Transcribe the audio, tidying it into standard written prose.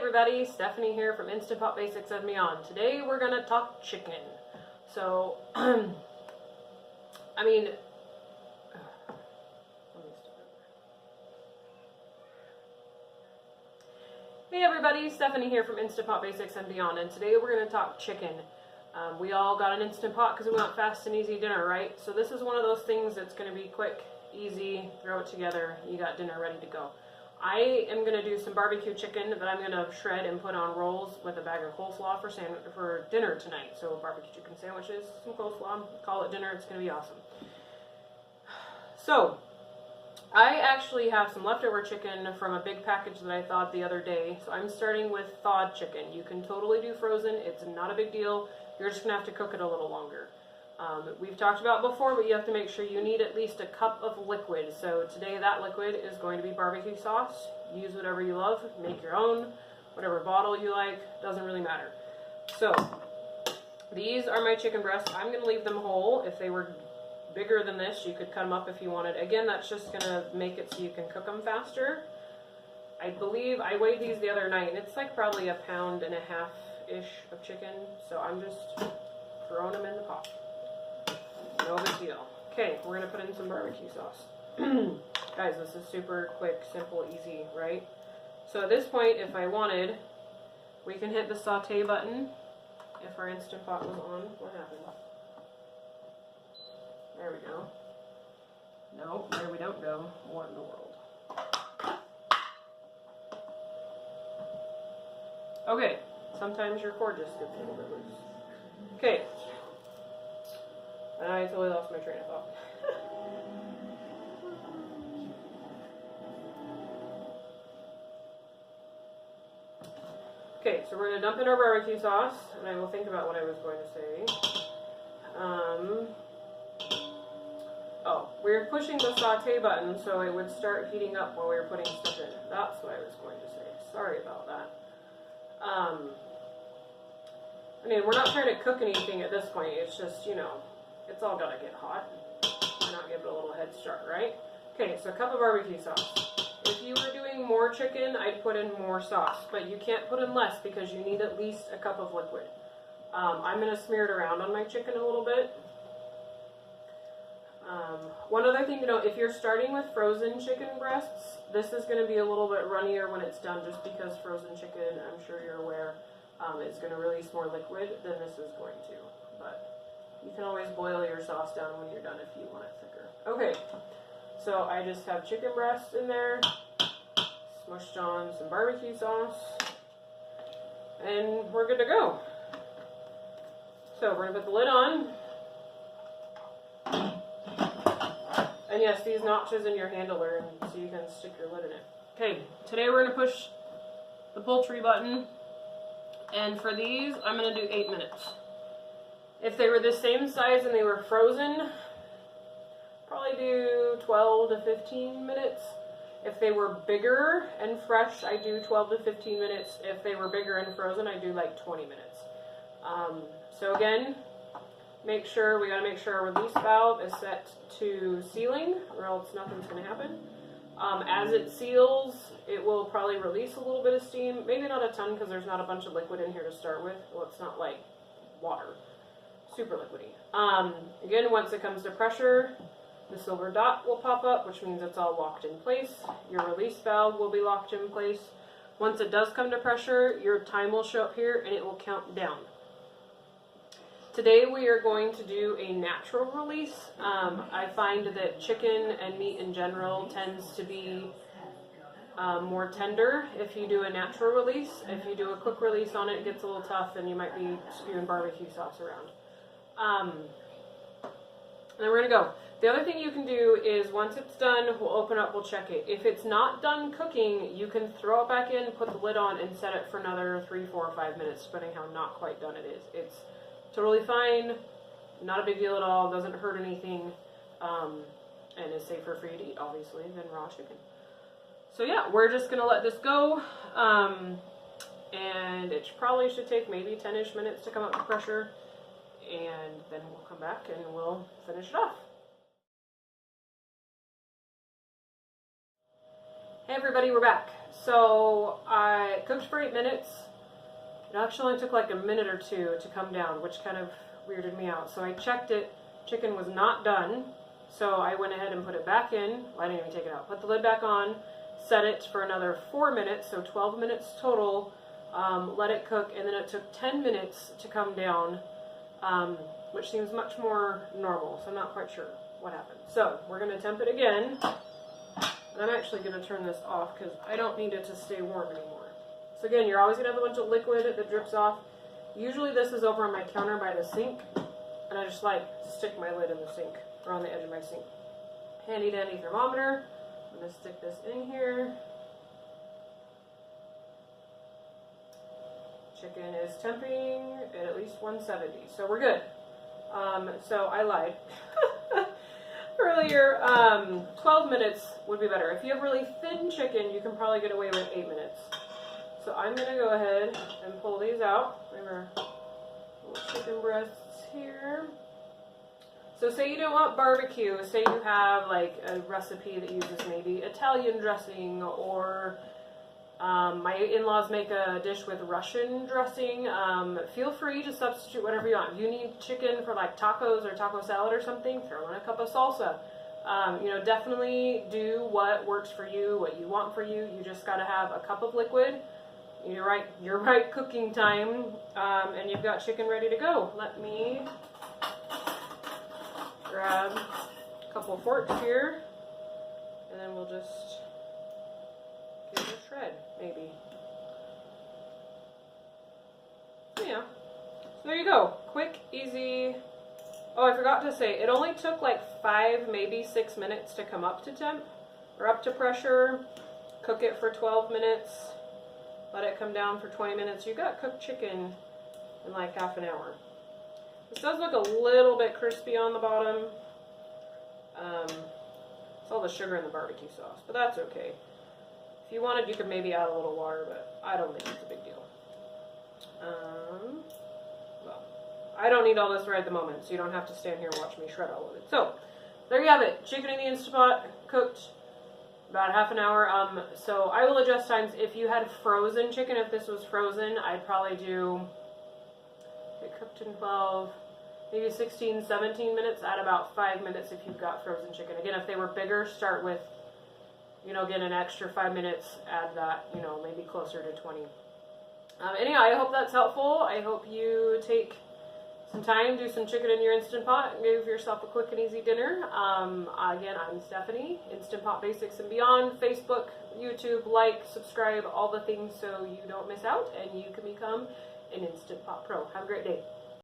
everybody, Stephanie here from Instant Pot Basics and Beyond. Today we're gonna talk chicken. So, I mean, hey everybody, Stephanie here from Instant Pot Basics and Beyond, and today we're gonna talk chicken. We all got an Instant Pot because we want fast and easy dinner, right? So this is one of those things that's gonna be quick, easy, throw it together, you got dinner ready to go. I am going to do some barbecue chicken that I'm going to shred and put on rolls with a bag of coleslaw for dinner tonight. So barbecue chicken sandwiches, some coleslaw, call it dinner, it's going to be awesome. So, I actually have some leftover chicken from a big package that I thawed the other day. So I'm starting with thawed chicken. You can totally do frozen, it's not a big deal. You're just going to have to cook it a little longer. We've talked about before, but you have to make sure you need at least a cup of liquid. So today that liquid is going to be barbecue sauce. Use whatever you love, make your own, whatever bottle you like, doesn't really matter. So these are my chicken breasts. I'm going to leave them whole. If they were bigger than this, you could cut them up if you wanted. Again, that's just going to make it so you can cook them faster. I believe I weighed these the other night, and it's like probably 1.5 pounds-ish of chicken. So I'm just throwing them in the pot. No big deal. Okay, we're going to put in some barbecue sauce. Guys, this is super quick, simple, easy, right? So at this point, if I wanted, we can hit the saute button. If our Instant Pot was on, what happened? There we go. No, there we don't go. What in the world? Okay, sometimes your cord just gets a little bit loose. Okay. And I totally lost my train of thought. Okay, so we're going to dump in our barbecue sauce, and I will think about what I was going to say. Oh, we're pushing the saute button so it would start heating up while we were putting stuff in. That's what I was going to say. Sorry about that. I mean, we're not trying to cook anything at this point. It's just, you know, it's all gotta get hot. Why not give it a little head start, right? Okay, so a cup of barbecue sauce. If you were doing more chicken, I'd put in more sauce, but you can't put in less because you need at least a cup of liquid. I'm gonna smear it around on my chicken a little bit. One other thing to note, if you're starting with frozen chicken breasts, this is gonna be a little bit runnier when it's done just because frozen chicken, I'm sure you're aware, is gonna release more liquid than this is going to, but you can always boil your sauce down when you're done if you want it thicker. Okay, so I just have chicken breast in there, smushed on some barbecue sauce, and we're good to go. So we're going to put the lid on. And yes, these notches in your handle are in so you can stick your lid in it. Okay, today we're going to push the poultry button, and for these, I'm going to do 8 minutes. If they were the same size and they were frozen, probably do 12 to 15 minutes. If they were bigger and fresh, I do 12 to 15 minutes. If they were bigger and frozen, I do like 20 minutes. So again, we gotta make sure our release valve is set to sealing, or else nothing's gonna happen. As it seals, it will probably release a little bit of steam. Maybe not a ton because there's not a bunch of liquid in here to start with. Well, it's not like water. Super liquidy. Again, once it comes to pressure, the silver dot will pop up, which means it's all locked in place. Your release valve will be locked in place. Once it does come to pressure, your time will show up here and it will count down. Today we are going to do a natural release. I find that chicken and meat in general tends to be more tender if you do a natural release. If you do a quick release on it, it gets a little tough and you might be spewing barbecue sauce around. Then we're gonna go. The other thing you can do is once it's done, we'll open up, we'll check it. If it's not done cooking, you can throw it back in, put the lid on, and set it for another 3, 4, or 5 minutes, depending how not quite done it is. It's totally fine, not a big deal at all, doesn't hurt anything, and is safer for you to eat, obviously, than raw chicken. So yeah, we're just gonna let this go, and it probably should take maybe 10-ish minutes to come up to pressure. And then we'll come back and we'll finish it off. Hey everybody, we're back. so I cooked for 8 minutes. It actually only took like a minute or two to come down, which kind of weirded me out. So I checked it. Chicken was not done. So I went ahead and put it back in. Well, I didn't even take it out. Put the lid back on, set it for another 4 minutes, so 12 minutes total. Let it cook, and then it took 10 minutes to come down, which seems much more normal, so I'm not quite sure what happened. So we're going to temp it again, and I'm actually going to turn this off because I don't need it to stay warm anymore. So again, you're always going to have a bunch of liquid that drips off. Usually this is over on my counter by the sink, and I just like stick my lid in the sink, or on the edge of my sink. Handy dandy thermometer. I'm going to stick this in here. Chicken is temping at least 170, so we're good. So I lied. Earlier, 12 minutes would be better. If you have really thin chicken, you can probably get away with 8 minutes. So I'm going to go ahead and pull these out. We have our little chicken breasts here. So say you don't want barbecue, say you have like a recipe that uses maybe Italian dressing, or my in-laws make a dish with Russian dressing. Feel free to substitute whatever you want. If you need chicken for like tacos or taco salad or something, throw in a cup of salsa. You know, definitely do what works for you, what you want for you. You just got to have a cup of liquid, your right cooking time, and you've got chicken ready to go. Let me grab a couple forks here, and then we'll just give it a shred, maybe. So yeah, so there you go. Quick, easy. Oh, I forgot to say, it only took like 5, maybe 6 minutes to come up to temp, or up to pressure. Cook it for 12 minutes. Let it come down for 20 minutes. You got cooked chicken in like half an hour. This does look a little bit crispy on the bottom. It's all the sugar in the barbecue sauce, but that's okay. If you wanted, you could maybe add a little water, but I don't think it's a big deal. Well, I don't need all this right at the moment, so you don't have to stand here and watch me shred all of it. So, there you have it. Chicken in the Instant Pot, cooked about half an hour. So I will adjust times. If you had frozen chicken, if this was frozen, I'd probably do, it cooked in 12, maybe 16, 17 minutes, add about 5 minutes if you've got frozen chicken. Again, if they were bigger, start with, you know, get an extra 5 minutes, add that, you know, maybe closer to 20. Anyhow, I hope that's helpful. I hope you take some time, do some chicken in your Instant Pot, and give yourself a quick and easy dinner. Again, I'm Stephanie, Instant Pot Basics and Beyond, Facebook, YouTube, like, subscribe, all the things so you don't miss out and you can become an Instant Pot Pro. Have a great day.